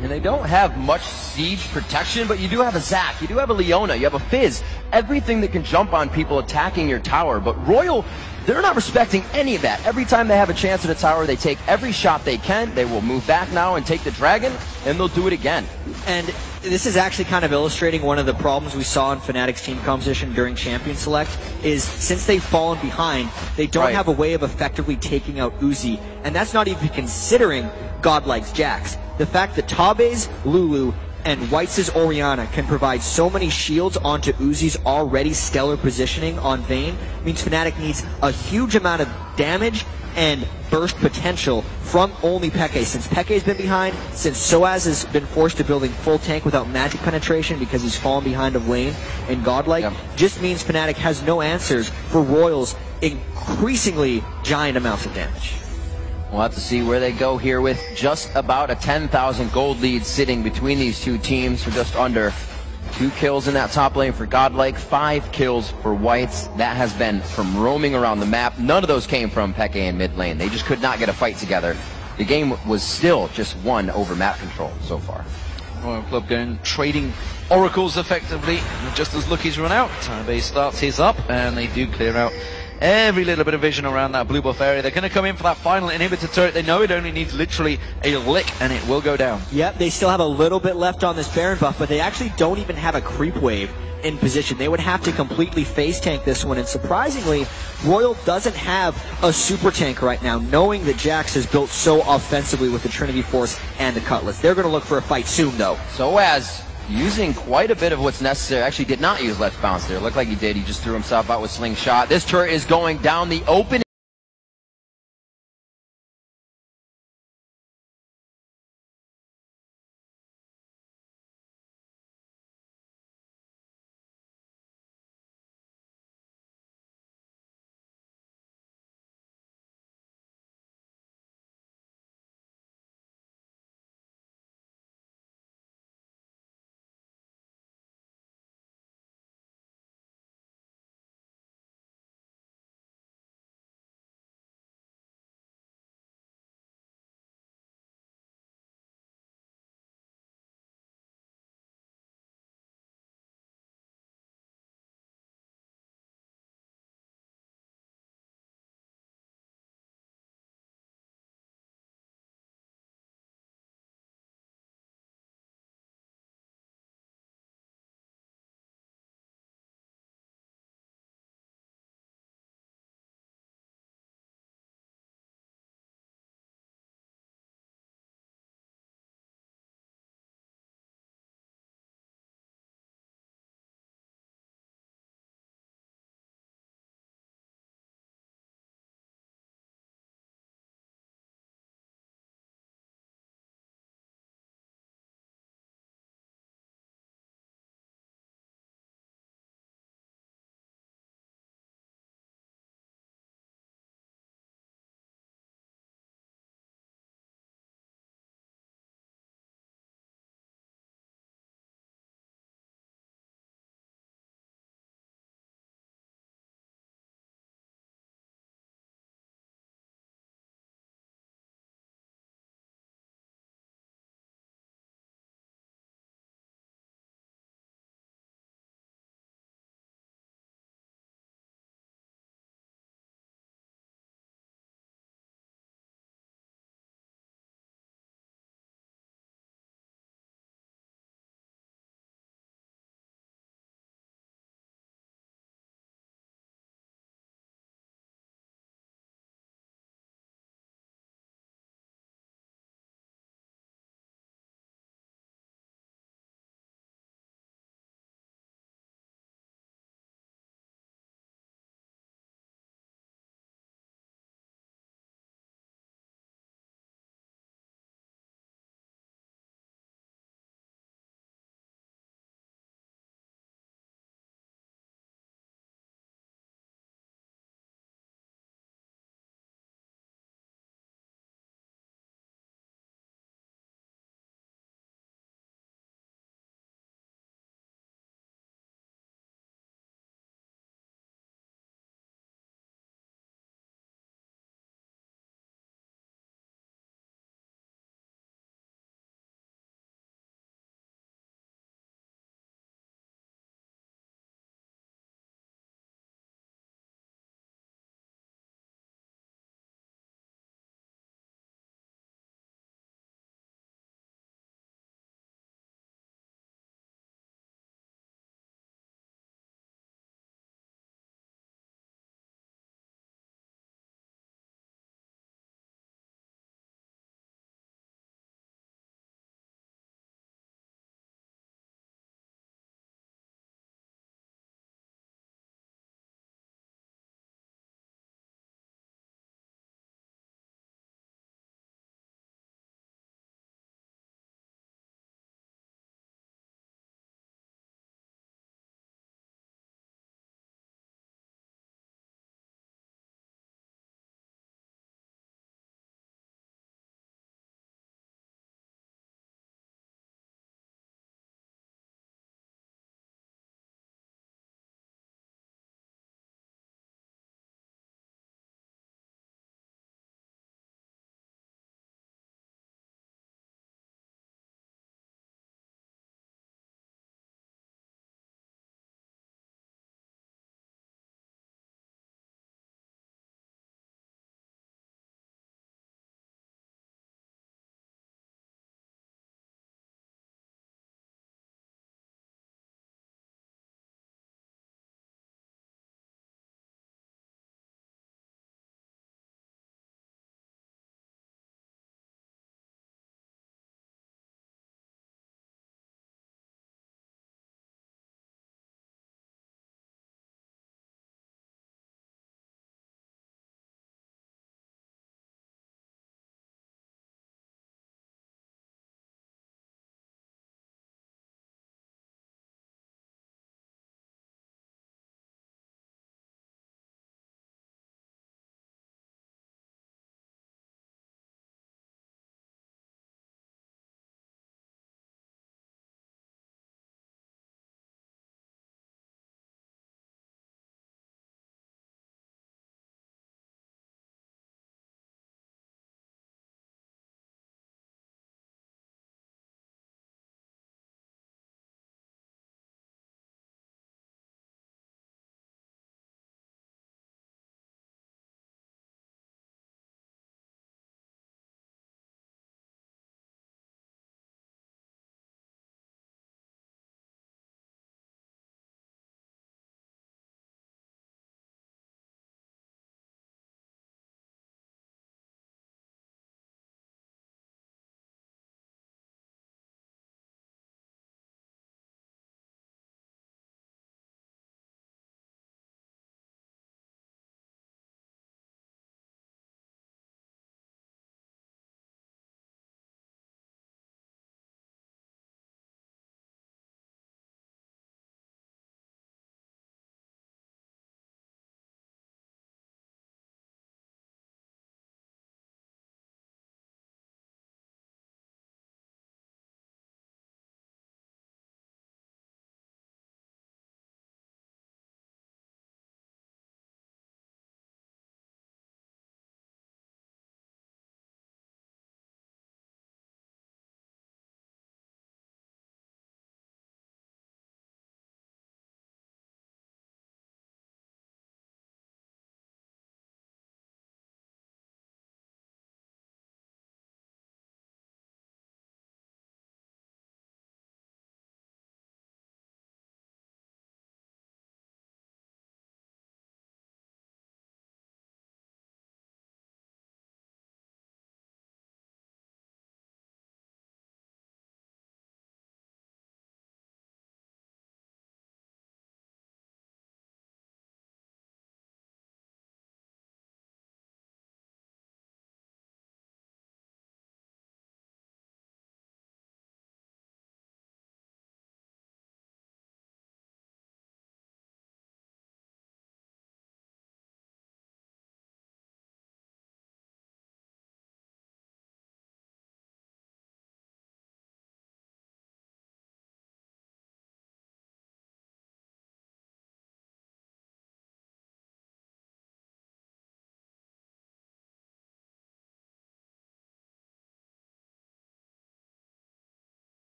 And they don't have much siege protection, but you do have a Zac, you do have a Leona, you have a Fizz, everything that can jump on people attacking your tower. But Royal, they're not respecting any of that. Every time they have a chance at a tower, they take every shot they can. They will move back now and take the dragon, and they'll do it again. And this is actually kind of illustrating one of the problems we saw in Fnatic's team composition during Champion Select, is since they've fallen behind, they don't have a way of effectively taking out Uzi, and that's not even considering Godlike's Jax. The fact that Tabe's Lulu and Whites' Orianna can provide so many shields onto Uzi's already stellar positioning on Vayne means Fnatic needs a huge amount of damage and burst potential from only Peke. Since Peke's been behind, since Soaz has been forced to building full tank without magic penetration because he's fallen behind of lane and godlike, just means Fnatic has no answers for Royal's increasingly giant amounts of damage. We'll have to see where they go here with just about a 10,000 gold lead sitting between these two teams for just under. 2 kills in that top lane for Godlike, 5 kills for Whites. That has been from roaming around the map. None of those came from Peke in mid lane. They just could not get a fight together. The game was still just won over map control so far. Royal Club going trading oracles effectively. Just as Lucky's run out, Base starts his up, and they do clear out every little bit of vision around that blue buff area. They're going to come in for that final inhibitor turret. They know it only needs literally a lick and it will go down. Yep, they still have a little bit left on this Baron buff, but they actually don't even have a creep wave in position. They would have to completely face tank this one, and surprisingly, Royal doesn't have a super tank right now, knowing that Jax has built so offensively with the Trinity Force and the Cutlass. They're going to look for a fight soon, though. Soaz using quite a bit of what's necessary. Actually did not use Let's Bounce there. Looked like he did. He just threw himself out with Slingshot. This turret is going down the open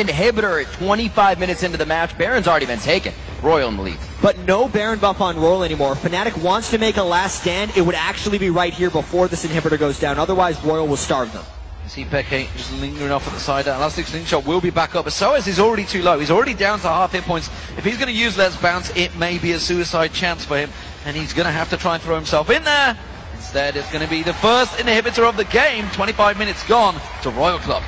inhibitor at 25 minutes into the match. Baron's already been taken. Royal in the lead. But no Baron buff on Royal anymore. Fnatic wants to make a last stand. It would actually be right here before this inhibitor goes down. Otherwise, Royal will starve them. You see Peke just lingering off at the side. That elastic slingshot will be back up, but so is already too low. He's already down to half hit points. If he's going to use Let's Bounce, it may be a suicide chance for him, and he's going to have to try and throw himself in there. Instead, it's going to be the first inhibitor of the game. 25 minutes gone to Royal Club.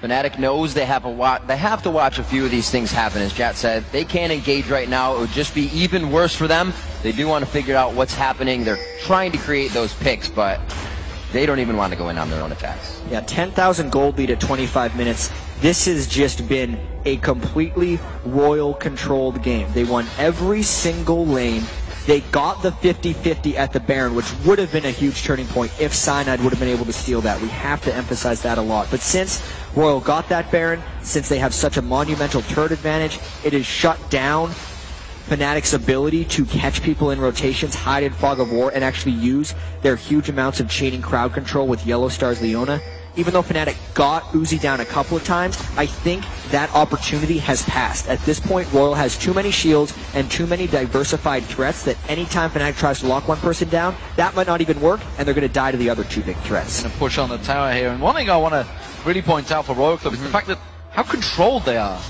Fnatic knows they have to watch a few of these things happen. As Jat said, they can't engage right now. It would just be even worse for them. They do want to figure out what's happening. They're trying to create those picks, but they don't even want to go in on their own attacks. Yeah, 10,000 gold lead at 25 minutes. This has just been a completely Royal-controlled game. They won every single lane. They got the 50-50 at the Baron, which would have been a huge turning point if Cyanide would have been able to steal that. We have to emphasize that a lot. But since Royal got that Baron, since they have such a monumental turret advantage, it has shut down Fnatic's ability to catch people in rotations, hide in Fog of War, and actually use their huge amounts of chaining crowd control with Yellow Star's Leona. Even though Fnatic got Uzi down a couple of times, I think that opportunity has passed. At this point, Royal has too many shields and too many diversified threats that anytime Fnatic tries to lock one person down, that might not even work, and they're going to die to the other two big threats. Going to push on the tower here, and one thing I want to really point out for Royal Club is the fact that how controlled they are.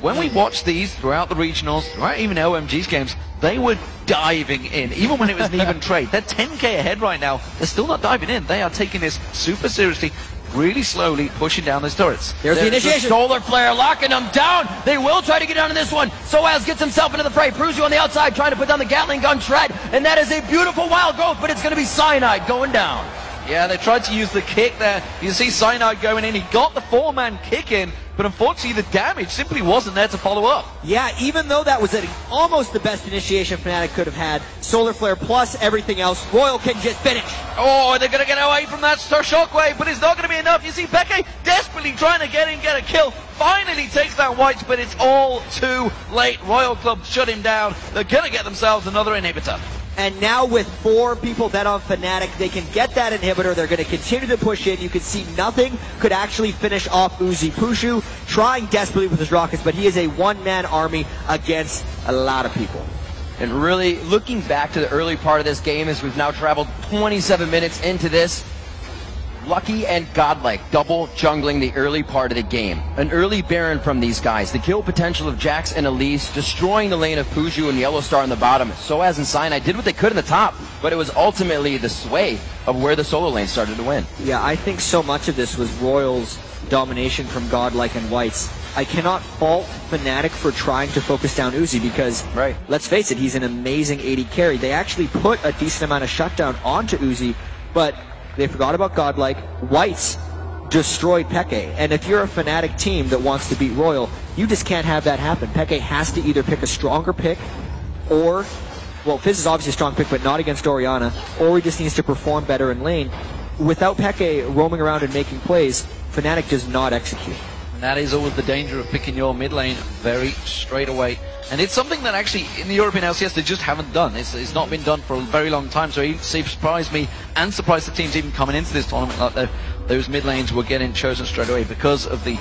When we watched these throughout the regionals, throughout even OMG's games, they were diving in, even when it was an even trade. They're 10k ahead right now. They're still not diving in. They are taking this super seriously, really slowly pushing down those turrets. There's the initiation. The Solar Flare locking them down. They will try to get down to this one. Soaz gets himself into the fray. Prusu on the outside trying to put down the Gatling gun shred. And that is a beautiful wild growth, but it's going to be Cyanide going down. Yeah, they tried to use the kick there. You see Cyanide going in. He got the 4-man kick in, but unfortunately the damage simply wasn't there to follow up. Yeah, even though that was almost the best initiation Fnatic could have had, Solar Flare plus everything else, Royal can just finish. Oh, they're going to get away from that shockwave, but it's not going to be enough. You see Peke desperately trying to get a kill. Finally takes down Whites, but it's all too late. Royal Club shut him down. They're going to get themselves another inhibitor. And now with 4 people dead on Fnatic, they can get that inhibitor. They're going to continue to push in. You can see nothing could actually finish off Uzi. Pushu trying desperately with his rockets, but he is a one-man army against a lot of people. And really, looking back to the early part of this game as we've now traveled 27 minutes into this, Lucky and Godlike double jungling the early part of the game. An early Baron from these guys. The kill potential of Jax and Elise, destroying the lane of Puju and Yellow Star on the bottom. Soaz and Cyanide did what they could in the top, but it was ultimately the sway of where the solo lane started to win. Yeah, I think so much of this was Royal's domination from Godlike and Whites. I cannot fault Fnatic for trying to focus down Uzi because, let's face it, he's an amazing AD carry. They actually put a decent amount of shutdown onto Uzi, but they forgot about Godlike. Whites destroyed Peke. And if you're a Fnatic team that wants to beat Royal, you just can't have that happen. Peke has to either pick a stronger pick or, well, Fizz is obviously a strong pick, but not against Orianna, or he just needs to perform better in lane. Without Peke roaming around and making plays, Fnatic does not execute. And that is always the danger of picking your mid lane very straight away. And it's something that actually in the European LCS they just haven't done. It's not been done for a very long time, so it surprised me and surprised the teams even coming into this tournament like those mid lanes were getting chosen straight away because of the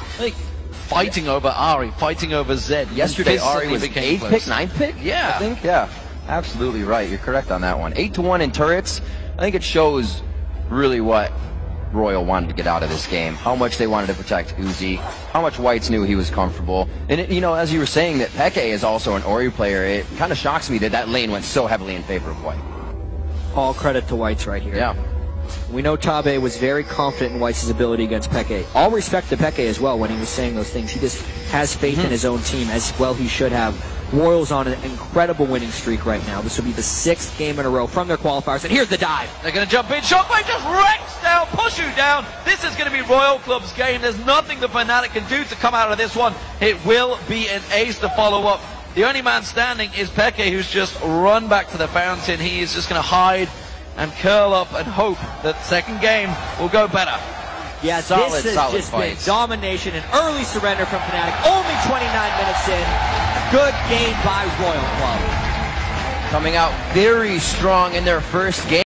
fighting over Ahri, fighting over Zed. Yesterday Ahri was 8th pick, 9th pick? Yeah. I think, yeah. Absolutely right. You're correct on that one. 8-1 in turrets. I think it shows really what Royal wanted to get out of this game, how much they wanted to protect Uzi, how much Whites knew he was comfortable. And, you know, as you were saying that Peke is also an Ori player, it kind of shocks me that that lane went so heavily in favor of White. All credit to Whites right here. Yeah. We know Tabe was very confident in Whites' ability against Peke. All respect to Peke as well when he was saying those things. He just has faith in his own team, as well he should have. Royals on an incredible winning streak right now. This will be the 6th game in a row from their qualifiers, and here's the dive. They're going to jump in. Shockwave just wrecks down, push you down. This is going to be Royal Club's game. There's nothing the Fnatic can do to come out of this one. It will be an ace to follow up. The only man standing is Peke, who's just run back to the fountain. He is just going to hide and curl up and hope that second game will go better. Yeah, solid, this has just been domination and early surrender from Fnatic. Only 29 minutes in. Good game by Royal Club. Coming out very strong in their first game.